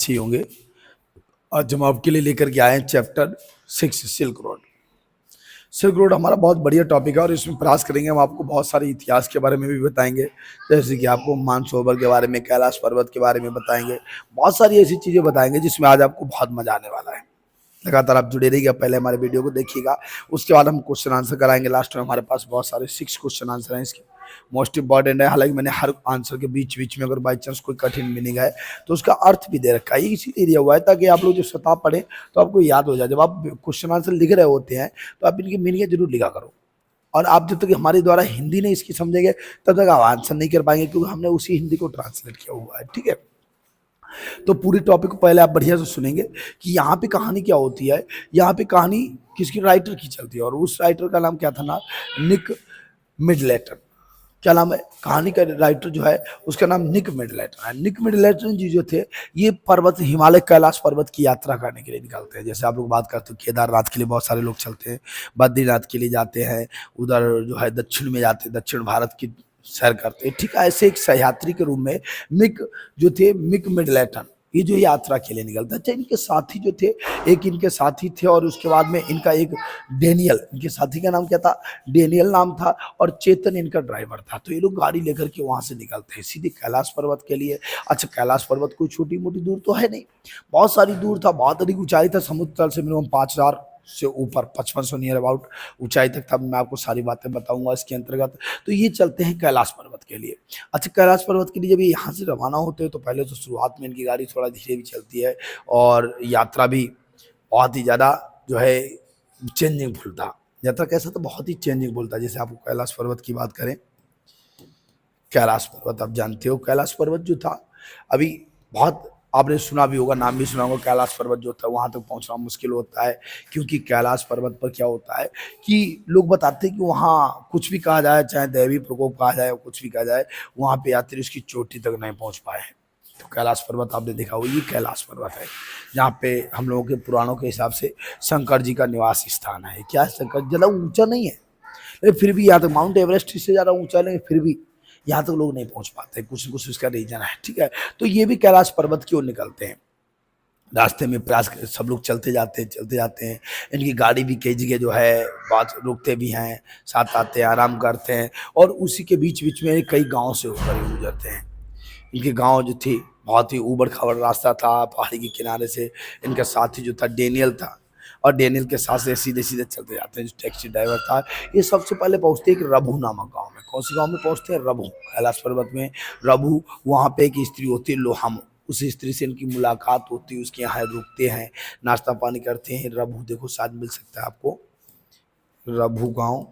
अच्छे होंगे। आज हम आपके लिए लेकर के आए हैं chapter 6 silk road. Silk road हमारा बहुत बढ़िया टॉपिक है और इसमें प्रयास करेंगे हम आपको बहुत सारे इतिहास के बारे में भी बताएंगे, जैसे कि आपको मानसरोवर के बारे में, कैलाश पर्वत के बारे में बताएंगे। बहुत सारी ऐसी चीज़ें बताएंगे जिसमें आज आपको बहुत मजा आने वाला है। लगातार आप जुड़े रहिएगा, पहले हमारे वीडियो को देखिएगा, उसके बाद हम क्वेश्चन आंसर कराएंगे। लास्ट में हमारे पास बहुत सारे 6 क्वेश्चन आंसर हैं, इसके मोस्ट इंपॉर्टेंट है। हालांकि मैंने हर आंसर के बीच बीच में अगर बाई चांस कोई कठिन मीनिंग है तो उसका अर्थ भी दे रखा है, इसीलिए दिया हुआ है ताकि आप लोग जो स्वतः पढ़े तो आपको याद हो जाए। जब आप क्वेश्चन आंसर लिख रहे होते हैं तो आप इनकी मीनिंग जरूर लिखा करो। और आप जब तक हमारे द्वारा हिंदी नहीं इसकी समझेंगे तब तक आप आंसर नहीं कर पाएंगे, क्योंकि हमने उसी हिंदी को ट्रांसलेट किया हुआ है। ठीक है, तो पूरी टॉपिक को पहले आप बढ़िया से सुनेंगे कि यहाँ पे कहानी क्या होती है। यहाँ पे कहानी किसकी, राइटर की चलती है, और उस राइटर का नाम क्या था ना, निक मिडलेटन। क्या नाम है, कहानी का राइटर जो है उसका नाम निक मिडलेटन है। निक मिडलेटन जी जो थे, ये पर्वत, हिमालय कैलाश पर्वत की यात्रा करने के लिए निकलते हैं। जैसे आप लोग बात करते हो केदारनाथ के लिए बहुत सारे लोग चलते हैं, बद्रीनाथ के लिए जाते हैं, उधर जो है दक्षिण में जाते हैं, दक्षिण भारत की सैर करते हैं। ठीक है, ऐसे एक सह्यात्री के रूप में मिक जो थे, मिक मिडलेटन, ये जो यात्रा के लिए निकलता है। अच्छा, इनके साथी जो थे, एक इनके साथी थे और उसके बाद में इनका एक डेनियल, इनके साथी का नाम क्या था, डेनियल नाम था, और चेतन इनका ड्राइवर था। तो ये लोग गाड़ी लेकर के वहां से निकलते हैं सीधे कैलाश पर्वत के लिए। अच्छा, कैलाश पर्वत कोई छोटी मोटी दूर तो है नहीं, बहुत सारी दूर था, बहुत अधिक ऊंचाई था, समुद्र तल से मिनिमम 5,000 से ऊपर, 5500 नियर अबाउट ऊंचाई तक था। मैं आपको सारी बातें बताऊंगा इसके अंतर्गत। तो ये चलते हैं कैलाश पर्वत के लिए। अच्छा, कैलाश पर्वत के लिए जब ये यहाँ से रवाना होते हैं तो पहले तो शुरुआत में इनकी गाड़ी थोड़ा धीरे भी चलती है और यात्रा भी बहुत ही ज़्यादा जो है चेंजिंग फुल था। यात्रा कैसा था, बहुत ही चेंजिंग फुल था। जैसे आपको कैलाश पर्वत की बात करें, कैलाश पर्वत आप जानते हो, कैलाश पर्वत जो था, अभी बहुत आपने सुना भी होगा, नाम भी सुना होगा। कैलाश पर्वत जो था वहां तक पहुंचना मुश्किल होता है, क्योंकि कैलाश पर्वत पर क्या होता है कि लोग बताते हैं कि वहाँ कुछ भी कहा जाए, चाहे दैवी प्रकोप कहा जाए, कुछ भी कहा जाए, वहां पे यात्री उसकी चोटी तक नहीं पहुंच पाए हैं। तो कैलाश पर्वत आपने देखा हो, ये कैलाश पर्वत है जहाँ पे हम लोगों के पुराणों के हिसाब से शंकर जी का निवास स्थान है। क्या शंकर, ज्यादा ऊंचा नहीं है लेकिन फिर भी यहाँ तक, माउंट एवरेस्ट से ज़्यादा ऊंचा नहीं, फिर भी यहाँ तक लोग नहीं पहुंच पाते, कुछ न कुछ उसका रीजन है। ठीक है, तो ये भी कैलाश पर्वत की ओर निकलते हैं। रास्ते में प्रयास सब लोग चलते जाते हैं। इनकी गाड़ी भी कई जगह जो है बात रुकते भी हैं, साथ आते हैं, आराम करते हैं, और उसी के बीच बीच में कई गाँव से होकर गुजरते हैं। इनके गांव जो थी, बहुत ही ऊबड़ खाबड़ रास्ता था पहाड़ी के किनारे से। इनका साथी जो था डेनियल था, और डेनियल के साथ से सीधे सीधे चलते जाते हैं जो टैक्सी ड्राइवर था। ये सबसे पहले पहुंचते हैं एक रभू नामक गांव में। कौन सी गांव में पहुंचते हैं, रभू, कैलाश पर्वत में रभू। वहाँ पे एक स्त्री होती है लोहामो, उस स्त्री से इनकी मुलाकात होती है, उसके यहाँ रुकते हैं, नाश्ता पानी करते हैं। रभू देखो शायद मिल सकता है आपको, रभू गाँव,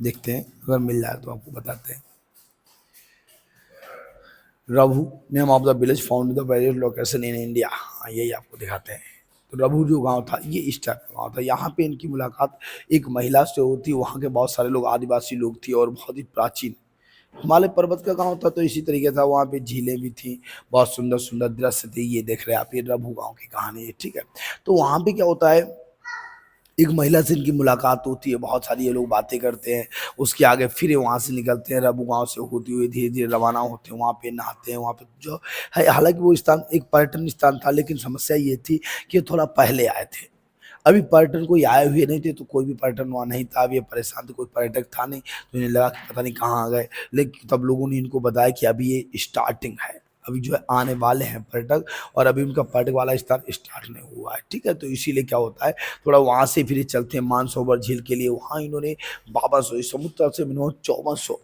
देखते हैं अगर मिल जाए तो आपको बताते हैं। Raghu, name of the village found the various location in India, हाँ यही आपको दिखाते हैं। तो रघु जो गांव था ये इस टाइप का गांव था। यहाँ पे इनकी मुलाकात एक महिला से होती। वहाँ के बहुत सारे लोग आदिवासी लोग थे और बहुत ही प्राचीन हिमालय पर्वत का गांव था, तो इसी तरीके था। वहाँ पे झीलें भी थी, बहुत सुंदर सुंदर दृश्य थे। ये देख रहे हैं आप, ये रघु गाँव की कहानी है। ठीक है, तो वहाँ पे क्या होता है, एक महिला से इनकी मुलाकात होती है, बहुत सारी ये लोग बातें करते हैं। उसके आगे फिर ये वहाँ से निकलते हैं, रबू गाँव से होती हुई धीरे धीरे रवाना होते हैं। वहाँ पे नहाते हैं, वहाँ पे जो है, हालांकि वो स्थान एक पर्यटन स्थान था, लेकिन समस्या ये थी कि थोड़ा पहले आए थे, अभी पर्यटन कोई आए हुए नहीं थे, तो कोई भी पर्यटन वहाँ नहीं था। अभी ये परेशान थे, कोई पर्यटक था नहीं, तो इन्हें लगा कि पता नहीं कहाँ आ गए। लेकिन तब लोगों ने इनको बताया कि अभी ये स्टार्टिंग है, अभी जो है आने वाले हैं पर्यटक, और अभी उनका पर्यटक वाला स्थान स्टार्ट नहीं हुआ है। ठीक है, तो इसीलिए क्या होता है, थोड़ा वहाँ से फिर चलते हैं मानसरोवर झील के लिए। वहाँ इन्होंने 5200, समुद्र तल से मिनिमम 5400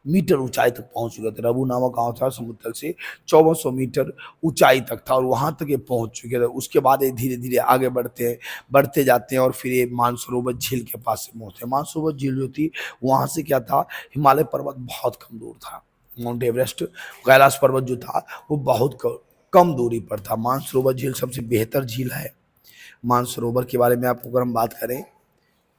मीटर ऊंचाई तक पहुंच चुके थे। रबू नामक गांव था, समुद्र तल से 5400 मीटर ऊंचाई तक था, और वहां तक ये पहुंच चुके थे। उसके बाद ये धीरे धीरे आगे बढ़ते जाते हैं, और फिर ये मानसरोवर झील के पास से पहुंचते हैं। मानसरोवर झील जो थी, वहां से क्या था, हिमालय पर्वत बहुत कम दूर था। माउंट एवरेस्ट, कैलाश पर्वत जो था वो बहुत कम दूरी पर था। मानसरोवर झील सबसे बेहतर झील है। मानसरोवर के बारे में आपको अगर हम बात करें,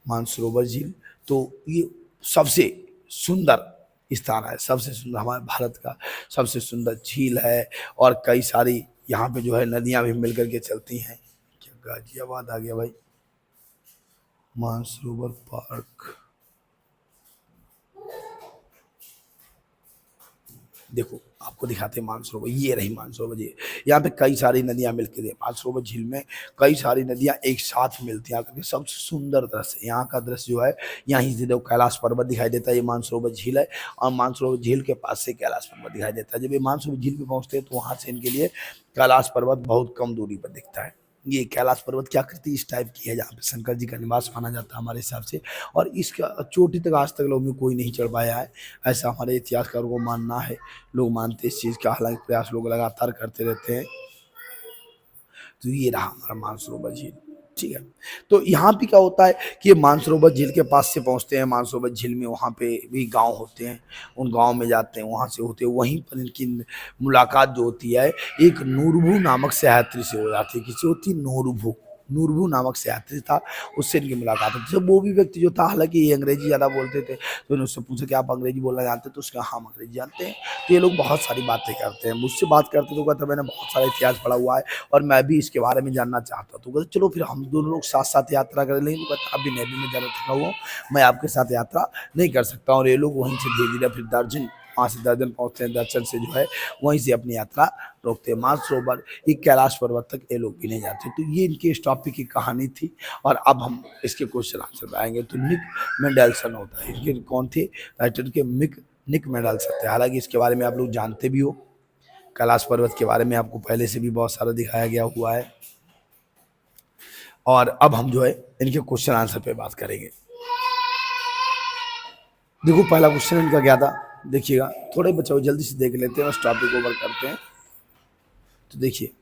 मानसरोवर झील, तो ये सबसे सुंदर स्थान है, सबसे सुंदर, हमारे भारत का सबसे सुंदर झील है। और कई सारी यहाँ पे जो है नदियाँ भी मिलकर के चलती हैं। क्या गाजियाबाद आ गया भाई, मानसरोवर पार्क, देखो आपको दिखाते हैं मानसरोवर, ये रही मानसरोवर जी। यहाँ पे कई सारी नदियां मिलती है मानसरोवर झील में, कई सारी नदियां एक साथ मिलती हैं आकर के। सबसे सुंदर दृश्य यहाँ का दृश्य जो है, यहीं से देखो कैलाश पर्वत दिखाई देता है, ये मानसरोवर झील है, और मानसरोवर झील के पास से कैलाश पर्वत दिखाई देता है। जब ये मानसरोवर झील पे पहुंचते हैं तो वहां से इनके लिए कैलाश पर्वत बहुत कम दूरी पर दिखता है। ये कैलाश पर्वत की आकृति इस टाइप की है, जहाँ पे शंकर जी का निवास माना जाता है हमारे हिसाब से, और इसका चोटी तक आज तक लोग में कोई नहीं चढ़ पाया है, ऐसा हमारे इतिहासकारों को मानना है। लोग मानते इस चीज़ का, हालांकि प्रयास लोग लगातार करते रहते हैं। तो ये रहा हमारा मानसरोवर झील, ठीक है। तो यहाँ पे क्या होता है कि ये मानसरोवर झील के पास से पहुँचते हैं, मानसरोवर झील में वहाँ पे भी गांव होते हैं, उन गांव में जाते हैं, वहाँ से होते हैं, वहीं पर इनकी मुलाकात जो होती है एक नूरभू नामक सहयात्री से हो जाती है। किसी होती नूरभू, नूरभू नामक सहयात्री था, उससे इनकी मुलाकात होती है। वो भी व्यक्ति जो था, हालांकि ये अंग्रेजी ज़्यादा बोलते थे, तो उससे पूछा कि आप अंग्रेजी बोलना जानते हैं, तो उसका हाँ हम अंग्रेजी जानते हैं। तो ये लोग बहुत सारी बातें करते हैं, मुझसे बात करते तो कहता मैंने बहुत सारा इतिहास पढ़ा हुआ है और मैं भी इसके बारे में जानना चाहता हूँ। तो कहते चलो फिर हम दोनों लोग साथ साथ यात्रा कर लेंगे। तो कहता अभी नहीं, भी मैं ज़्यादा थका हुआ हूँ, मैं आपके साथ यात्रा नहीं कर सकता। और ये लोग वहीं से धीरे धीरे फिर दर्जन, वहाँ से दर्जन पहुँचते हैं, दर्शन से जो है वहीं से अपनी यात्रा रोकते हैं। मानसरोवर एक कैलाश पर्वत तक ये लोग भी नहीं जाते। तो ये इनके इस टॉपिक की कहानी थी, और अब हम इसके क्वेश्चन आंसर पे आएंगे। तो निक मेंडेलसन होता है, इनके कौन थे राइटर के, निक मेंडेलसन थे। हालांकि इसके बारे में आप लोग जानते भी हो, कैलाश पर्वत के बारे में आपको पहले से भी बहुत सारा दिखाया गया हुआ है। और अब हम जो है इनके क्वेश्चन आंसर पे बात करेंगे। देखो पहला क्वेश्चन इनका क्या था, देखिएगा, थोड़े बच्चों जल्दी से देख लेते हैं, उस टॉपिक ओवर करते हैं। तो देखिए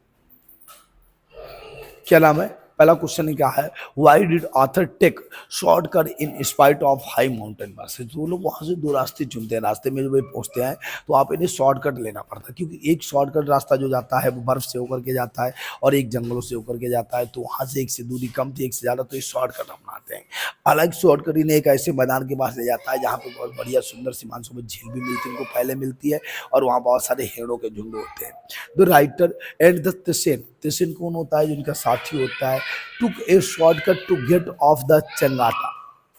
क्या नाम है, पहला क्वेश्चन क्या है, why did author take shortcut in spite of high mountain passes. तो लोग वहाँ से दो रास्ते चुनते हैं, रास्ते में जब वे पहुँचते हैं तो आप इन्हें शॉर्टकट लेना पड़ता है, क्योंकि एक शॉर्टकट रास्ता जो जाता है वो बर्फ से होकर के जाता है और एक जंगलों से होकर के जाता है। तो वहाँ से एक से दूरी कम थी, एक से ज़्यादा, तो ये शॉर्टकट अपनाते हैं। अलग शॉर्टकट इन्हें एक ऐसे मैदान के पास ले जाता है जहाँ पे बहुत बढ़िया सुंदर सी मानसून झील भी मिलती है, इनको पहले मिलती है, और वहाँ बहुत सारे हिरणों के झुंड होते हैं। द राइटर एंड द तिसेन, तिसेन कौन होता है, जिनका साथी होता है, took a shortcut to get off the Changata,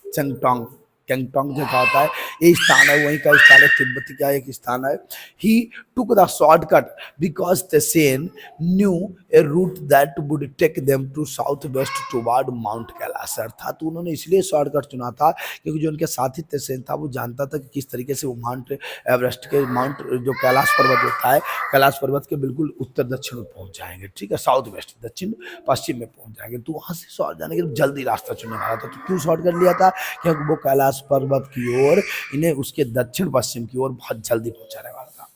Changtong, कैंगटोंग जो कहता है, ये स्थान है, वहीं का स्थान है, तिब्बत का एक स्थान है। He took the shortcut because Tsetan knew a route that would take them to south west toward Mount Kailash. अर्थात तो उन्होंने इसलिए शॉर्टकट चुना था क्योंकि जो उनके साथी तसेन था वो जानता था कि किस तरीके से वो माउंट एवरेस्ट के, माउंट जो कैलाश पर्वत होता है, कैलाश पर्वत के बिल्कुल उत्तर दक्षिण में पहुंच जाएंगे, ठीक है, साउथ वेस्ट, दक्षिण पश्चिम में पहुंच जाएंगे। तो वहां से शॉर्ट जाने के जल्दी रास्ता चुनने वाला था। तो क्यों शॉर्टकट लिया था, क्योंकि वो कैलाश पर्वत की ओर, इन्हें उसके दक्षिण पश्चिम की ओर बहुत जल्दी पहुंचाने वाला था।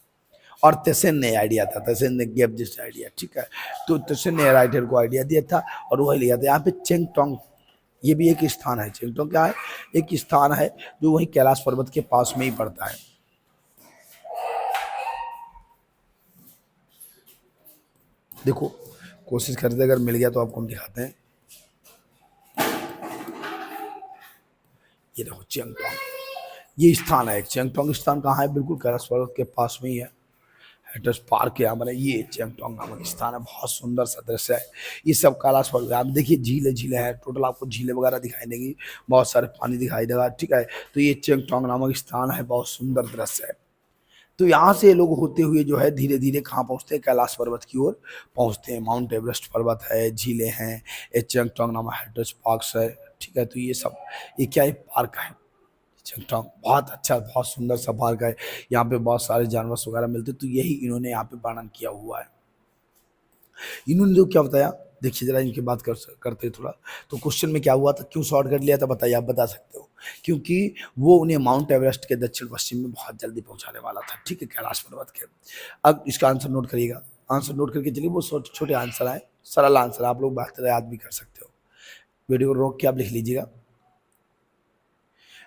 और तसेन ने आइडिया था, तसेन ने गिव दिस आइडिया, ठीक है। तो तसेन ने राइटर को आइडिया दिया था और वही लिया था। यहाँ पे चेंगटोंग, ये भी एक स्थान है। चेंगटोंग क्या है, एक स्थान है जो वही कैलाश पर्वत के पास में ही पड़ता है। देखो कोशिश करते अगर मिल गया तो आपको हम दिखाते हैं। ये देखो चेंगटोंग, ये स्थान है। चेंगटोंग स्थान कहाँ है, बिल्कुल कैलाश पर्वत के पास में ही है। हेटर्स पार्क है हमारे, ये चेंगटोंग नामक स्थान है। बहुत सुंदर सा दृश्य है, ये सब कैलाश पर्वत। आप देखिए झीलें झीलें हैं, टोटल आपको झीलें वगैरह दिखाई देंगी, बहुत सारे पानी दिखाई देगा, ठीक है। तो ये चेंगटोंग नामक स्थान है, बहुत सुंदर दृश्य है। तो यहाँ से लोग होते हुए जो है धीरे धीरे कहाँ पहुँचते हैं, कैलाश पर्वत की ओर पहुँचते हैं। माउंट एवरेस्ट पर्वत है, झीलें हैं, ये चेंगटोंग नामक हेटर्स पार्क है, ठीक है। तो ये सब, ये क्या है, पार्क है चेंगटोंग, बहुत अच्छा, बहुत सुंदर सा पार्क है। यहाँ पे बहुत सारे जानवर वगैरह मिलते हैं। तो यही इन्होंने यहाँ पे वर्णन किया हुआ है। इन्होंने जो क्या बताया, देखिए जरा इनकी बात करते थोड़ा। तो क्वेश्चन में क्या हुआ था, क्यों शॉर्टकट लिया था, बताइए, आप बता सकते हो। क्योंकि वो उन्हें माउंट एवरेस्ट के दक्षिण पश्चिम में बहुत जल्दी पहुंचाने वाला था, ठीक है, कैलाश पर्वत के। अब इसका आंसर नोट करिएगा, आंसर नोट करके चलिए। वो छोटे आंसर है, सरल आंसर, आप लोग बेहतर याद भी कर सकते हो। वीडियो को रोक के आप लिख लीजिएगा,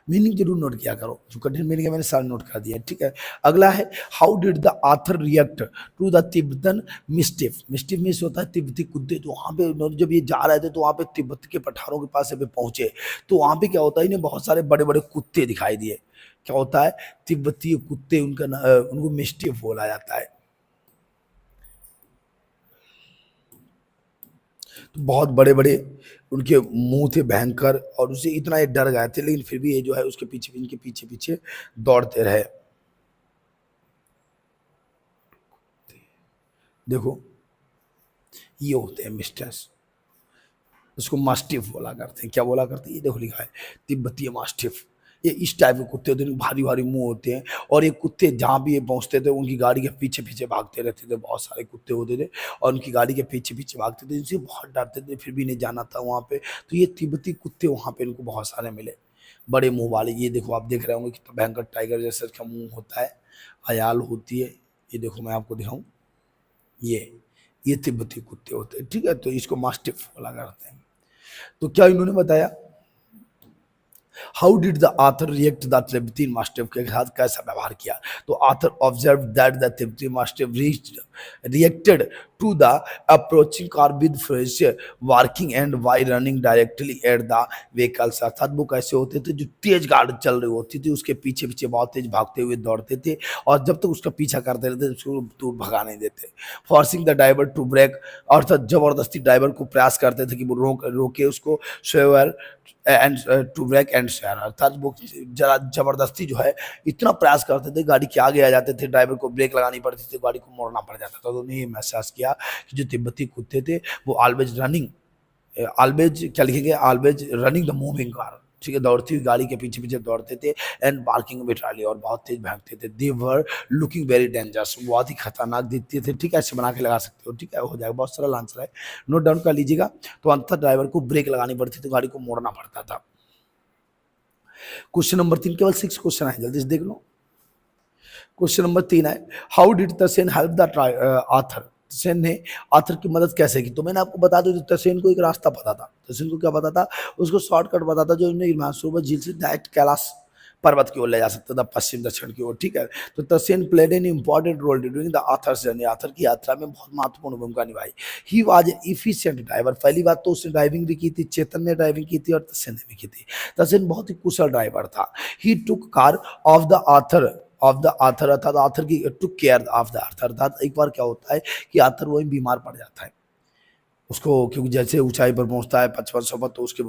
मीनिंग जरूर नोट किया करो। जो कठिन मीनिंग है मैंने सारा नोट कर दिया, ठीक है। अगला है, how did the author react to the Tibetan mastiff. Mastiff means होता है तिब्बती कुत्ते। तो वहाँ पे जब ये जा रहे थे तो वहाँ पे तिब्बत के पठारों के पास जब पहुंचे तो वहाँ पे क्या होता है, इन्हें बहुत सारे बड़े बड़े कुत्ते दिखाई दिए। क्या होता है, तिब्बती कुत्ते, उनको मिस्टिफ बोला जाता है। तो बहुत बड़े बड़े उनके मुंह थे, भयंकर, और उसे इतना ये डर गए थे, लेकिन फिर भी ये जो है उसके पीछे, इनके पीछे पीछे दौड़ते रहे। देखो ये होते हैं मिस्टर्स, उसको मास्टिफ बोला करते हैं। क्या बोला करते हैं? ये देखो लिखा है तिब्बतीय मास्टिफ। ये इस टाइप के कुत्ते होते हैं, भारी भारी मुंह होते हैं, और ये कुत्ते जहाँ भी ये पहुंचते थे उनकी गाड़ी के पीछे पीछे भागते रहते थे। बहुत सारे कुत्ते होते थे और उनकी गाड़ी के पीछे पीछे भागते थे, इनसे बहुत डरते थे, फिर भी नहीं जाना था वहाँ पे। तो ये तिब्बती कुत्ते वहाँ पे इनको बहुत सारे मिले, बड़े मुंह वाले। ये देखो आप देख रहे होंगे कितना भयंकर टाइगर जैसा इसका मुंह होता है, अयाल होती है। ये देखो मैं आपको दिखाऊं, ये तिब्बती कुत्ते होते हैं, ठीक है। तो इसको मास्टिफ बोला करते हैं। तो क्या इन्होंने बताया, how did the author react the Tibetan mastiff के साथ कैसा व्यवहार किया? तो author observe that the Tibetan mastiff reacted to the approaching car with fresh barking and by running directly at the vehicles. अर्थात वो कैसे होते थे, जो तेज गाड़ी चल रही होती थी उसके पीछे पीछे बहुत तेज भागते हुए दौड़ते थे, और जब तक उसका पीछा करते रहते उसको तो भगा नहीं देते। Forcing the driver to brake, अर्थात जबरदस्ती ड्राइवर को प्रयास करते थे कि वो रोके उसको, swerve and to break and share. अर्थात वो जरा जबरदस्ती जो है इतना प्रयास करते थे, गाड़ी के आगे आ जाते थे, ड्राइवर को ब्रेक लगानी पड़ती थी, गाड़ी को मोड़ना पड़ जाता था। तो उन्होंने ये महसूस किया कि जो तिब्बती कुत्ते थे वो ऑलवेज रनिंग, ऑलवेज क्या लिखेंगे, always running the moving car, ठीक है, दौड़ती हुई गाड़ी के पीछे पीछे दौड़ते थे, एंड बार्किंग बिटराली, और बहुत तेज भागते थे। दे वर लुकिंग वेरी डेंजरस, बहुत ही खतरनाक दिखते थे, ठीक है। ऐसे बना के लगा सकते हो, ठीक है, हो जाएगा, बहुत सारा आंसर है, नोट डाउन कर लीजिएगा। तो अंततः ड्राइवर को ब्रेक लगानी पड़ती थी, गाड़ी को मोड़ना पड़ता था। क्वेश्चन नंबर 3, केवल 6 क्वेश्चन है, जल्दी से देख लो। क्वेश्चन नंबर 3 है, how did Tsetan help the author? Tsetan ने आथर की मदद कैसे की? तो मैंने आपको बता दूं, तसेन को एक रास्ता पता था। तसेन को क्या पता था? उसको शॉर्टकट पता था, जो उन्हें मानसरोवर झील से डायरेक्ट कैलाश पर्वत की ओर ले जा सकता था, पश्चिम दक्षिण की ओर, ठीक है। तो Tsetan played an important role during the author's journey, author की यात्रा में बहुत महत्वपूर्ण भूमिका निभाई। ही वाज इफिशिएंट ड्राइवर, पहली बात तो उसने ड्राइविंग भी की थी, चेतन ने ड्राइविंग की थी और तसेन ने भी की थी। तसेन बहुत ही कुशल ड्राइवर था। He took care of the author, अर्थात आथर की took care of the author, अर्थात एक बार क्या होता है कि आथर वही बीमार पड़ जाता है उसको, क्योंकि जैसे ऊंचाई पर पहुंचता है 5500 पर, तो उसके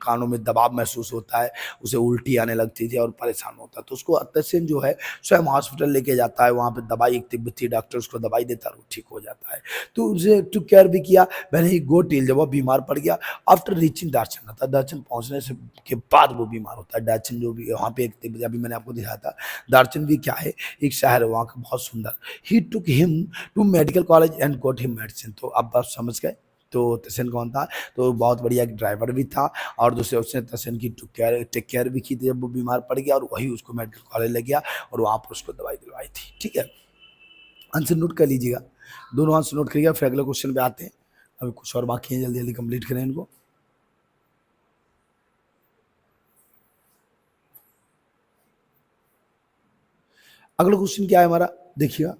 कानों में दबाव महसूस होता है, उसे उल्टी आने लगती थी और परेशान होता है। तो उसको तसेन जो है स्वयं हॉस्पिटल लेके जाता है, वहाँ पे दवाई, एक तिब्बती डॉक्टर उसको दवाई देता है, वो ठीक हो जाता है। तो उसे टू केयर भी किया। मैंने ही गो टिल, जब वो बीमार पड़ गया, आफ्टर रीचिंग दार्चन, था दार्चन पहुँचने से के बाद वो बीमार होता है। दार्चन जो भी वहाँ पे एक, अभी मैंने आपको दिखाया था, दार्चन भी क्या है, एक शहर है वहाँ का, बहुत सुंदर। He took him to medical college and got him medicine. तो अब आप समझ गए। तो तसेन कौन था? तो बहुत बढ़िया एक ड्राइवर भी था, और दूसरे उसने तसेन की टेक केयर भी की थी जब वो बीमार पड़ गया, और वही उसको मेडिकल कॉलेज ले गया और वहाँ पर उसको दवाई दिलवाई थी, ठीक है। आंसर नोट कर लीजिएगा, दोनों आंसर नोट करिएगा, फिर अगले क्वेश्चन पे आते हैं। अभी कुछ और बाकी है, जल्दी जल्दी कंप्लीट करें इनको। अगला क्वेश्चन क्या है हमारा, देखिएगा।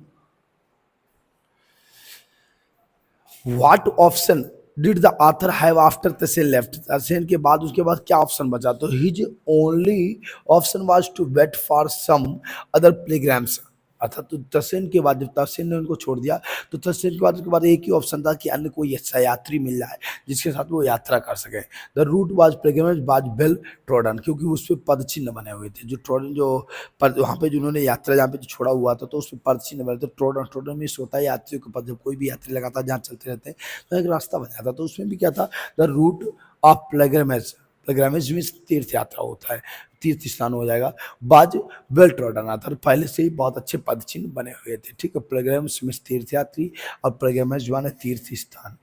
What option did the author have after Tsetan left? Tsetan के बाद उसके बाद क्या ऑप्शन बचा? तो his only option was to wait for some other pilgrims, अर्थात तो तसेन के बाद जब तसेन ने उनको छोड़ दिया, तो तसेन के बाद उसके बाद एक ही ऑप्शन था कि अन्य कोई ऐसा यात्री मिल जाए जिसके साथ वो यात्रा कर सके। The route was pilgrim was well trodden, क्योंकि उस पर पद चिन्ह बने हुए थे, जो ट्रोडन जो वहाँ पे जिन्होंने यात्रा जहाँ पे जो छोड़ा हुआ था, तो उस पर पद चिन्ह बने थे। ट्रोडन, ट्रोडन मीन्स होता है यात्रियों के पद, जब कोई भी यात्री लगातार जहाँ चलते रहते हैं तो एक रास्ता बन जाता। तो उसमें भी क्या था, द रूट ऑफ प्लेग्रामेज, प्लेग्रामेज मीन्स तीर्थ यात्रा होता है, तीर्थ स्थान हो जाएगा। बाज वेल ट्रोडन था, पहले से ही बहुत अच्छे पद चिन्ह बने हुए थे, ठीक है। प्लेग्राम्स मीन्स तीर्थ यात्री, और प्लेग्रामेज माने तीर्थ स्थान,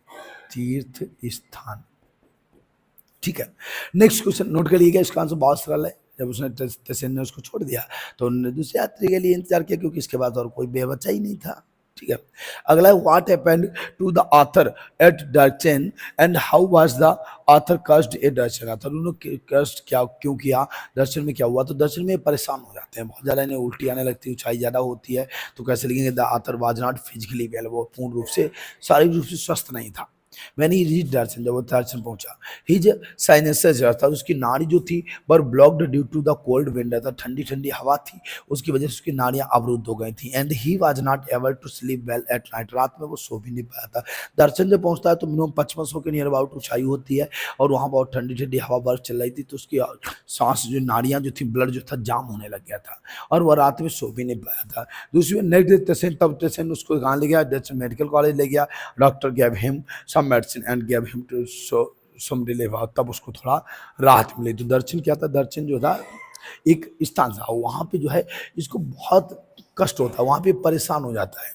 तीर्थ स्थान, ठीक है। नेक्स्ट क्वेश्चन नोट करिएगा, इसका आंसर बहुत सरल है। जब उसने तसेन ने उसको छोड़ दिया तो उन्होंने दूसरे यात्री के लिए इंतजार किया, क्योंकि इसके बाद और कोई बेबचा ही नहीं था, ठीक है। अगला है, what happened to the author at Darchen and how was the author cursed at Darchen? Author उन्होंने कष्ट क्या क्यों किया, दर्शन में क्या हुआ? तो दर्शन में परेशान हो जाते हैं बहुत ज़्यादा, इन्हें उल्टी आने लगती है, ऊंचाई ज़्यादा होती है। तो कैसे लिखेंगे, the author was not physically well, वो पूर्ण रूप से, शारीरिक रूप से स्वस्थ नहीं था। व्हेन ही रीच दर्शन, जब वो दर्शन पहुंचा, हिज साइनसेस अर्थात उसकी नाड़ी जो थी were blocked due to the cold wind, अर्थात ठंडी ठंडी हवा थी उसकी वजह से उसकी नाड़ियां अवरुद्ध हो गई थी। And he was not able to sleep well at night, रात में वो सो भी नहीं पाया था। दर्शन जब पहुंचता है तो मिनिमम 5500 के नियर अबाउट ऊंचाई होती है और वहां बहुत ठंडी ठंडी हवा बर्फ चल रही थी, तो उसकी सांस जो नाड़ियां जो थी, ब्लड जो था जाम होने लग गया था और वह रात में सो भी नहीं पाया था। दूसरी नेक्स्ट डे पेशेंट, तब पेशेंट उसको कहाँ ले गया, मेडिकल कॉलेज ले गया। Doctor gave him some medicine and gave him to some relief, तब उसको थोड़ा राहत मिली। तो दर्शन क्या था, दर्शन जो था एक स्थान था, वहां पे जो है इसको बहुत कष्ट होता है, वहां पे परेशान हो जाता है।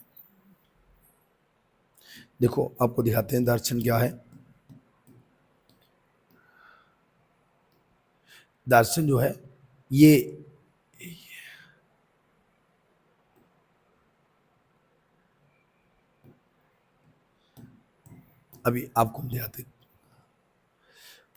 देखो आपको दिखाते हैं दर्शन क्या है। दर्शन जो है ये अभी आपको हम दिखाते हैं,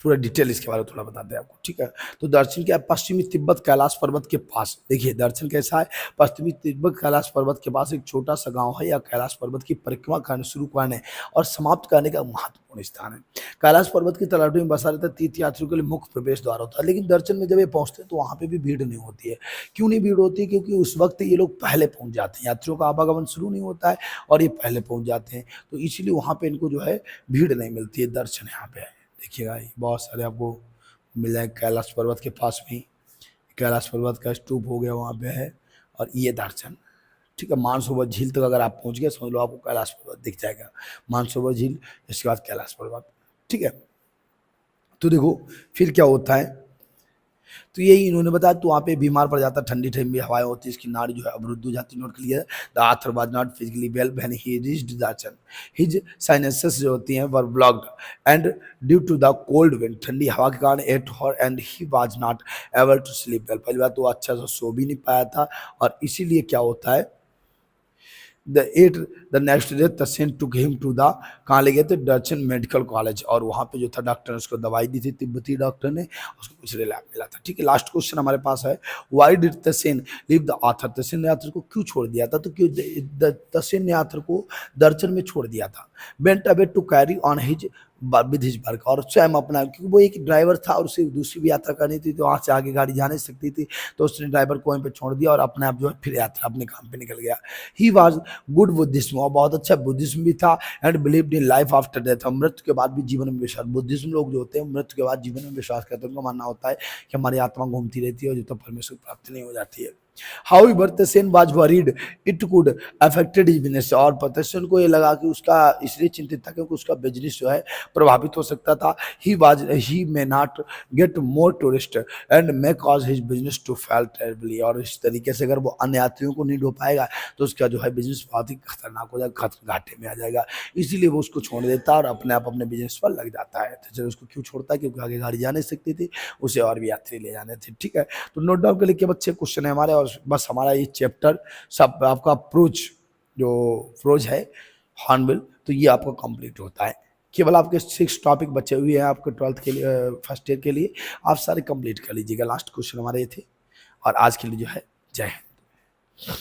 पूरा डिटेल इसके बारे में थोड़ा बताते हैं आपको, ठीक है। तो दर्शन क्या है, पश्चिमी तिब्बत कैलाश पर्वत के पास, देखिए दर्शन कैसा है, पश्चिमी तिब्बत कैलाश पर्वत के पास एक छोटा सा गांव है, या कैलाश पर्वत की परिक्रमा करने शुरू करने और समाप्त करने का महत्वपूर्ण स्थान है। कैलाश पर्वत की तलहटी में बसा रहता है, तीर्थयात्रियों के लिए मुख्य प्रवेश द्वार होता है, लेकिन दर्शन में जब ये पहुंचते हैं तो वहां पे भी भीड़ नहीं होती है। क्यों नहीं भीड़ होती है, क्योंकि उस वक्त ये लोग पहले पहुंच जाते हैं, यात्रियों का आवागमन शुरू नहीं होता है और ये पहले पहुंच जाते हैं, तो इसीलिए वहां पे इनको जो है भीड़ नहीं मिलती है। दर्शन यहाँ पे है, देखिएगा ये बहुत सारे आपको मिल जाए। कैलाश पर्वत के पास में कैलाश पर्वत का स्तूप हो गया, वहाँ पे है, और ये दर्शन, ठीक है। मानसरोवर झील तक अगर आप पहुँच गए समझ लो आपको कैलाश पर्वत दिख जाएगा, मानसरोवर झील, इसके बाद कैलाश पर्वत, ठीक है। तो देखो फिर क्या होता है, तो यही इन्होंने बताया, तो वहाँ पे बीमार पड़ जाता, ठंडी ठंडी हवाएं होती, इसकी नाड़ी जो है अवरुद्ध हो जाती। नोट के लिए the author was not physically well when he reached Darchen, his sinuses जो होती हैं were blocked and due to the cold wind, ठंडी हवा के कारण at Hor and he was not able to sleep well, पहली बात तो अच्छा से सो भी नहीं पाया था, और इसीलिए क्या होता है, the next day Tsetan to him to the, कहाँ ले गए थे, दर्शन मेडिकल कॉलेज, और वहाँ पे जो था डॉक्टर ने उसको दवाई दी थी, तिब्बती डॉक्टर ने, उसको कुछ रिलैप मिला था, ठीक है। लास्ट क्वेश्चन हमारे पास है, why did Tsetan leave the author, Tsetan ने आथर को क्यों छोड़ दिया था, तो क्यों तसेन ने आथर को दर्शन में छोड़ दिया था। Went away to carry on his with his work, और स्वयं अपना, क्योंकि वो एक ड्राइवर था और उसे दूसरी भी यात्रा करनी थी, तो वहाँ से आगे गाड़ी जा नहीं सकती थी, तो उसने ड्राइवर को वहीं पे छोड़ दिया और अपने आप जो है फिर यात्रा अपने काम पे निकल गया। ही वाज गुड बुद्धिज्म, और बहुत अच्छा बुद्धिज्म भी था, and believed in life after death, और मृत्यु के बाद भी जीवन में विश्वास, बुद्धिज्म लोग जो होते हैं मृत्यु के बाद जीवन में विश्वास करते हैं, उनका मानना होता है कि हमारी आत्मा घूमती रहती है और जब तक परमेश्वर की प्राप्ति नहीं हो जाती है। However, Tesen was worried it could affected his business, और तसेन को ये लगा कि उसका, इसलिए चिंतित था क्योंकि उसका बिजनेस जो है प्रभावित हो सकता था। He may not get more tourist and may cause his business to fail terribly, और इस तरीके से अगर वो अन्य यात्रियों को नहीं ढो पाएगा तो उसका जो है बिजनेस बहुत ही खतरनाक हो जाएगा, घाटे में आ जाएगा, इसीलिए वो उसको छोड़ देता है और अपने आप अपने बिजनेस पर लग जाता है। तो उसको क्यों छोड़ता है, क्योंकि आगे गाड़ी जा नहीं सकती थी, उसे और भी यात्री ले जाने थे, ठीक है। तो नोट डाउन के लिए क्या बच्चे क्वेश्चन है हमारे, और बस हमारा ये चैप्टर सब आपका अप्रोच, जो अप्रोच है हॉर्नबिल, तो ये आपका कंप्लीट होता है। केवल आपके 6 टॉपिक बचे हुए हैं आपके 12th के लिए, फर्स्ट ईयर के लिए, आप सारे कंप्लीट कर लीजिएगा। लास्ट क्वेश्चन हमारे ये थे, और आज के लिए जो है जय हिंद।